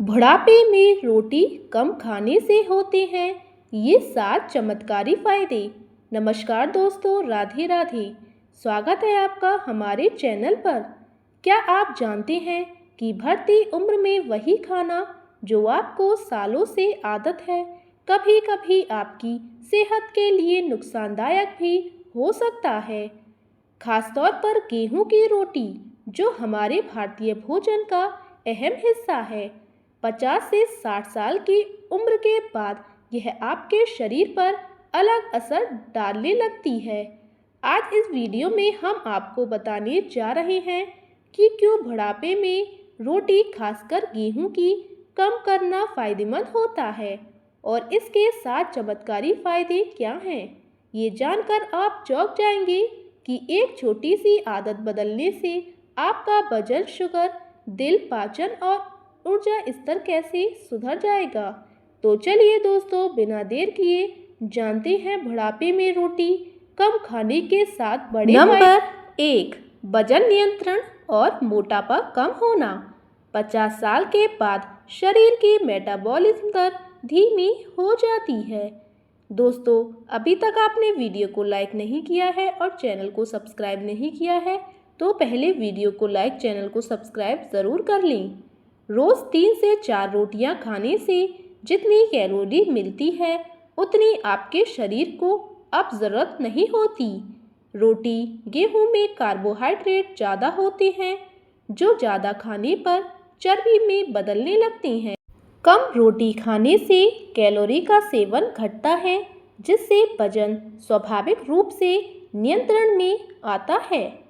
बुढ़ापे में रोटी कम खाने से होते हैं ये 7 चमत्कारी फायदे। नमस्कार दोस्तों, राधे राधे। स्वागत है आपका हमारे चैनल पर। क्या आप जानते हैं कि बढ़ती उम्र में वही खाना जो आपको सालों से आदत है कभी कभी आपकी सेहत के लिए नुकसानदायक भी हो सकता है। खासतौर पर गेहूं की रोटी जो हमारे भारतीय भोजन का अहम हिस्सा है। 50 से 60 साल की उम्र के बाद यह आपके शरीर पर अलग असर डालने लगती है। आज इस वीडियो में हम आपको बताने जा रहे हैं कि क्यों बुढ़ापे में रोटी खासकर गेहूं की कम करना फायदेमंद होता है और इसके 7 चमत्कारी फायदे क्या हैं। ये जानकर आप चौंक जाएंगे कि एक छोटी सी आदत बदलने से आपका वजन, शुगर, दिल, पाचन और ऊर्जा स्तर कैसे सुधर जाएगा। तो चलिए दोस्तों, बिना देर किए जानते हैं बुढ़ापे में रोटी कम खाने के 7 बड़े नंबर 1, वजन नियंत्रण और मोटापा कम होना। 50 साल के बाद शरीर की मेटाबॉलिज्म दर धीमी हो जाती है। दोस्तों, अभी तक आपने वीडियो को लाइक नहीं किया है और चैनल को सब्सक्राइब नहीं किया है तो पहले वीडियो को लाइक, चैनल को सब्सक्राइब ज़रूर कर लें। रोज़ 3 से 4 रोटियां खाने से जितनी कैलोरी मिलती है उतनी आपके शरीर को अब ज़रूरत नहीं होती। रोटी, गेहूं में कार्बोहाइड्रेट ज़्यादा होते हैं जो ज़्यादा खाने पर चर्बी में बदलने लगते हैं। कम रोटी खाने से कैलोरी का सेवन घटता है जिससे वजन स्वाभाविक रूप से नियंत्रण में आता है।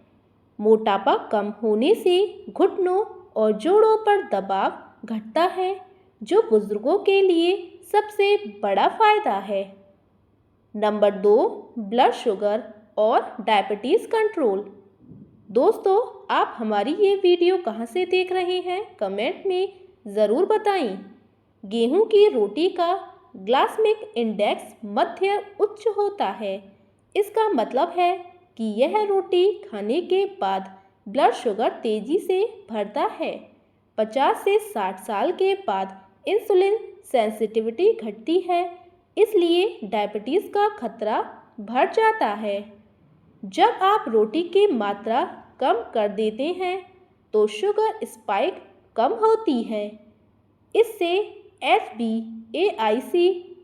मोटापा कम होने से घुटनों और जोड़ों पर दबाव घटता है जो बुजुर्गों के लिए सबसे बड़ा फायदा है। नंबर 2, ब्लड शुगर और डायबिटीज़ कंट्रोल। दोस्तों, आप हमारी ये वीडियो कहाँ से देख रहे हैं कमेंट में ज़रूर बताएं। गेहूं की रोटी का ग्लाइसेमिक इंडेक्स मध्य उच्च होता है। इसका मतलब है कि यह रोटी खाने के बाद ब्लड शुगर तेजी से बढ़ता है। 50 से 60 साल के बाद इंसुलिन सेंसिटिविटी घटती है, इसलिए डायबिटीज़ का खतरा बढ़ जाता है। जब आप रोटी की मात्रा कम कर देते हैं तो शुगर स्पाइक कम होती है। इससे HbA1c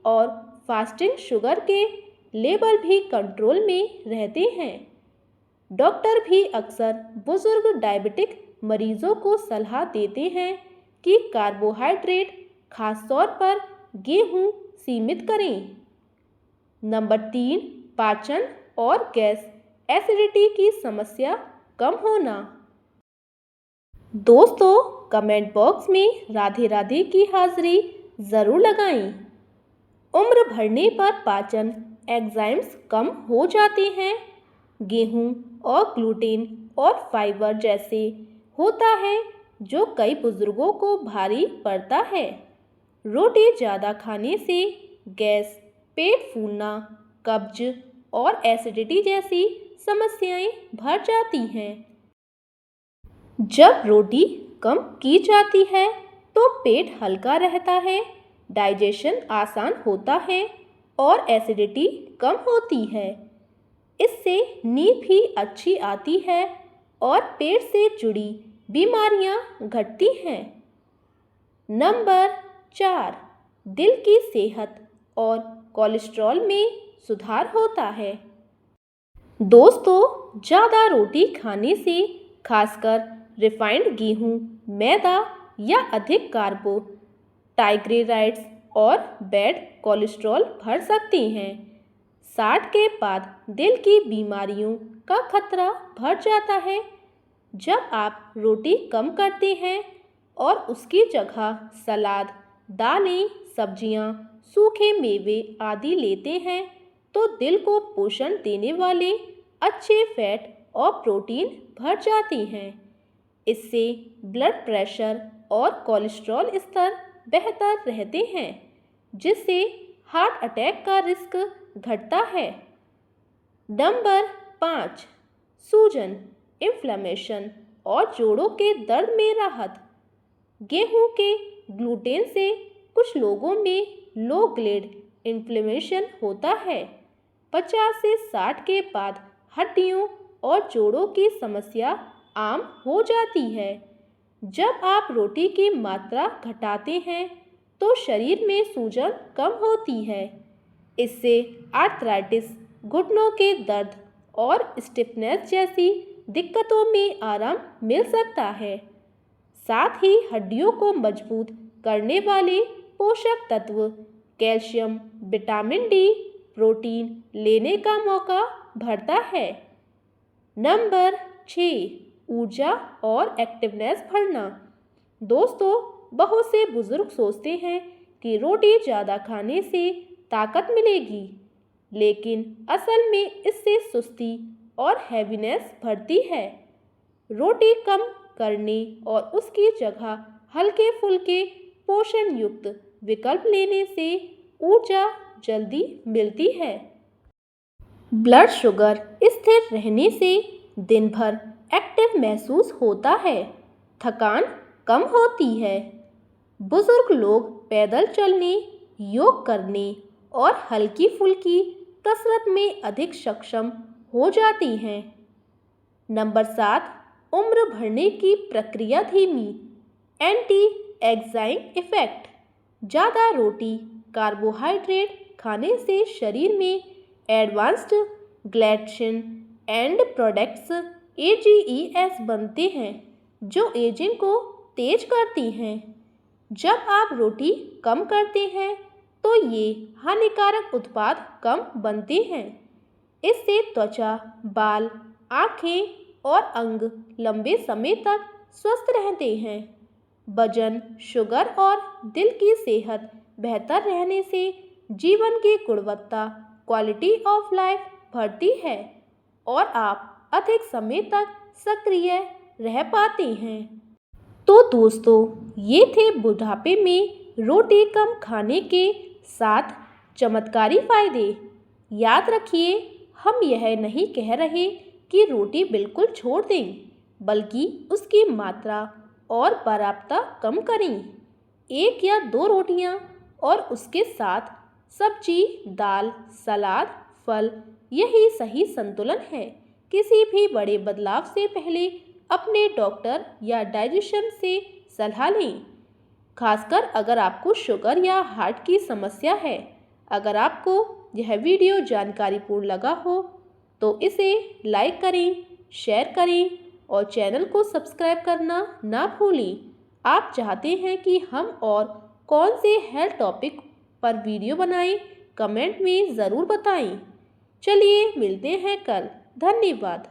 और फास्टिंग शुगर के लेवल भी कंट्रोल में रहते हैं। डॉक्टर भी अक्सर बुजुर्ग डायबिटिक मरीजों को सलाह देते हैं कि कार्बोहाइड्रेट, खासतौर पर गेहूं, सीमित करें। नंबर 3, पाचन और गैस एसिडिटी की समस्या कम होना। दोस्तों, कमेंट बॉक्स में राधे राधे की हाजिरी ज़रूर लगाएं। उम्र बढ़ने पर पाचन एंजाइम्स कम हो जाते हैं। गेहूं और ग्लूटेन और फाइबर जैसे होता है जो कई बुजुर्गों को भारी पड़ता है। रोटी ज़्यादा खाने से गैस, पेट फूलना, कब्ज और एसिडिटी जैसी समस्याएं बढ़ जाती हैं। जब रोटी कम की जाती है तो पेट हल्का रहता है, डाइजेशन आसान होता है और एसिडिटी कम होती है। इससे नींद भी अच्छी आती है और पेट से जुड़ी बीमारियां घटती हैं। नंबर 4, दिल की सेहत और कोलेस्ट्रॉल में सुधार होता है। दोस्तों, ज़्यादा रोटी खाने से खासकर रिफाइंड गेहूं, मैदा या अधिक कार्बोहाइड्रेट्स और बैड कोलेस्ट्रॉल बढ़ सकते हैं। 60 के बाद दिल की बीमारियों का खतरा बढ़ जाता है। जब आप रोटी कम करते हैं और उसकी जगह सलाद, दालें, सब्जियां, सूखे मेवे आदि लेते हैं तो दिल को पोषण देने वाले अच्छे फैट और प्रोटीन बढ़ जाते हैं। इससे ब्लड प्रेशर और कोलेस्ट्रॉल स्तर बेहतर रहते हैं जिससे हार्ट अटैक का रिस्क घटता है। नंबर 5, सूजन, इन्फ्लेमेशन और जोड़ों के दर्द में राहत। गेहूं के ग्लूटेन से कुछ लोगों में लो ग्रेड इन्फ्लेमेशन होता है। 50 से 60 के बाद हड्डियों और जोड़ों की समस्या आम हो जाती है। जब आप रोटी की मात्रा घटाते हैं तो शरीर में सूजन कम होती है। इससे आर्थराइटिस, घुटनों के दर्द और स्टिफनेस जैसी दिक्कतों में आराम मिल सकता है। साथ ही हड्डियों को मजबूत करने वाले पोषक तत्व कैल्शियम, विटामिन डी, प्रोटीन लेने का मौका बढ़ता है। नंबर 6, ऊर्जा और एक्टिवनेस बढ़ना। दोस्तों, बहुत से बुजुर्ग सोचते हैं कि रोटी ज़्यादा खाने से ताकत मिलेगी, लेकिन असल में इससे सुस्ती और हैवीनेस बढ़ती है। रोटी कम करने और उसकी जगह हल्के फुल्के पोषण युक्त विकल्प लेने से ऊर्जा जल्दी मिलती है। ब्लड शुगर स्थिर रहने से दिन भर एक्टिव महसूस होता है, थकान कम होती है। बुजुर्ग लोग पैदल चलने, योग करने और हल्की फुल्की कसरत में अधिक सक्षम हो जाती हैं। नंबर 7, उम्र बढ़ने की प्रक्रिया धीमी। Anti enzyme effect. ज़्यादा रोटी, कार्बोहाइड्रेट खाने से शरीर में advanced glycogen and products AGEs बनते हैं, जो एजिंग को तेज करती हैं। जब आप रोटी कम करते हैं तो ये हानिकारक उत्पाद कम बनते हैं। इससे त्वचा, बाल, आँखें और अंग लंबे समय तक स्वस्थ रहते हैं। वजन, शुगर और दिल की सेहत बेहतर रहने से जीवन की गुणवत्ता, क्वालिटी ऑफ लाइफ बढ़ती है और आप अधिक समय तक सक्रिय रह पाते हैं। तो दोस्तों, ये थे बुढ़ापे में रोटी कम खाने के 7 चमत्कारी फायदे। याद रखिए, हम यह नहीं कह रहे कि रोटी बिल्कुल छोड़ दें, बल्कि उसकी मात्रा और बराबरता कम करें। 1 या 2 रोटियां और उसके साथ सब्जी, दाल, सलाद, फल, यही सही संतुलन है। किसी भी बड़े बदलाव से पहले अपने डॉक्टर या डाइटिशियन से सलाह लें, खासकर अगर आपको शुगर या हार्ट की समस्या है। अगर आपको यह वीडियो जानकारीपूर्ण लगा हो तो इसे लाइक करें, शेयर करें और चैनल को सब्सक्राइब करना ना भूलें। आप चाहते हैं कि हम और कौन से हेल्थ टॉपिक पर वीडियो बनाएं, कमेंट में ज़रूर बताएं। चलिए मिलते हैं कल। धन्यवाद।